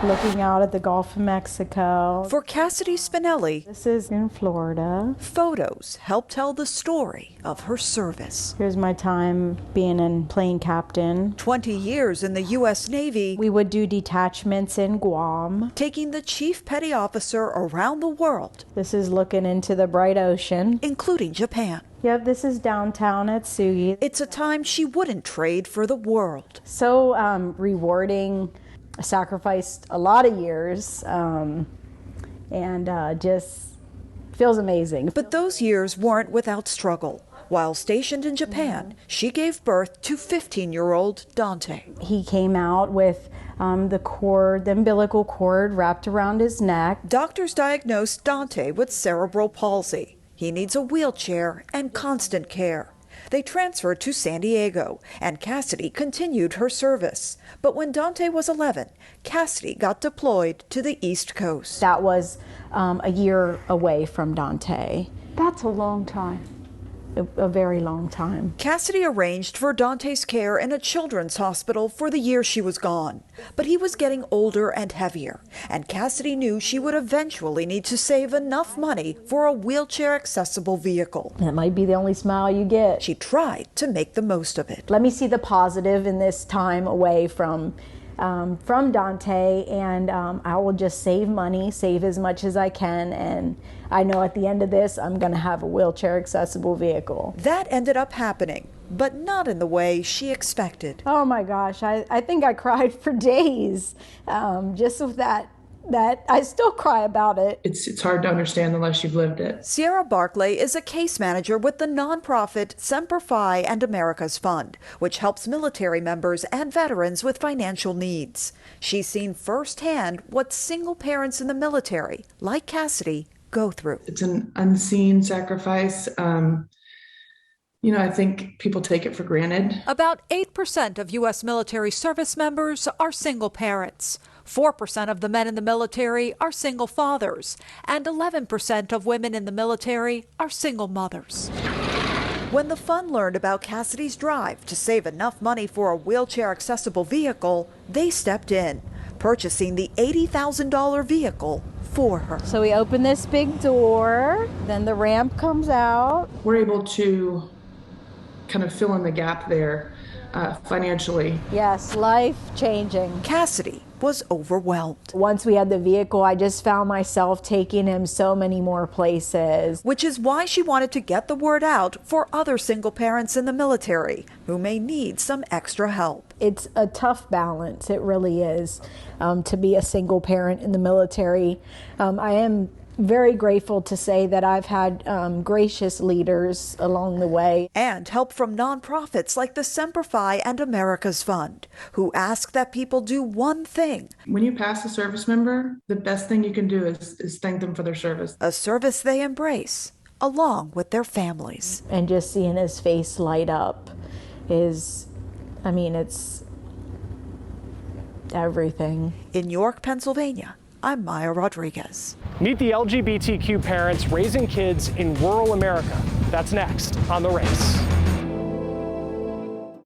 looking out at the Gulf of Mexico. For Cassidy Spinelli, This is in Florida. photos help tell the story of her service. Here's my time being a plane captain. 20 years in the U.S. Navy, We would do detachments in Guam. taking the chief petty officer around the world, This is looking into the bright ocean. including Japan. Yep, this is downtown at Tsugi. It's a time she wouldn't trade for the world. So rewarding. I sacrificed a lot of years and just feels amazing. But those years weren't without struggle. While stationed in Japan, she gave birth to 15-year-old Dante. He came out with the umbilical cord wrapped around his neck. Doctors diagnosed Dante with cerebral palsy. He needs a wheelchair and constant care. They transferred to San Diego, and Cassidy continued her service. But when Dante was 11, Cassidy got deployed to the East Coast. That was a year away from Dante. That's a long time. A very long time. Cassidy arranged for Dante's care in a children's hospital for the year she was gone. But he was getting older and heavier, and Cassidy knew she would eventually need to save enough money for a wheelchair-accessible vehicle. That might be the only smile you get. She tried to make the most of it. Let me see the positive in this time away from Dante, and I will just save money, save as much as I can, and I know at the end of this I'm going to have a wheelchair accessible vehicle. That ended up happening, but not in the way she expected. Oh my gosh, I think I cried for days just with that I still cry about it. It's hard to understand unless you've lived it. Sierra Barclay is a case manager with the nonprofit Semper Fi and America's Fund, which helps military members and veterans with financial needs. She's seen firsthand what single parents in the military, like Cassidy, go through. It's an unseen sacrifice. I think people take it for granted. About 8% of U.S. military service members are single parents. 4% of the men in the military are single fathers, and 11% of women in the military are single mothers. When the fund learned about Cassidy's drive to save enough money for a wheelchair-accessible vehicle, they stepped in, purchasing the $80,000 vehicle for her. So we open this big door, then the ramp comes out. We're able to kind of fill in the gap there financially. Yes, life-changing. Cassidy was overwhelmed. Once we had the vehicle, I just found myself taking him so many more places. Which is why she wanted to get the word out for other single parents in the military who may need some extra help. It's a tough balance, it really is, to be a single parent in the military. I am very grateful to say that I've had gracious leaders along the way. And help from nonprofits like the Semper Fi and America's Fund, who ask that people do one thing. When you pass a service member, the best thing you can do is thank them for their service. A service they embrace, along with their families. And just seeing his face light up it's everything. In York, Pennsylvania, I'm Maya Rodriguez. Meet the LGBTQ parents raising kids in rural America. That's next on The Race.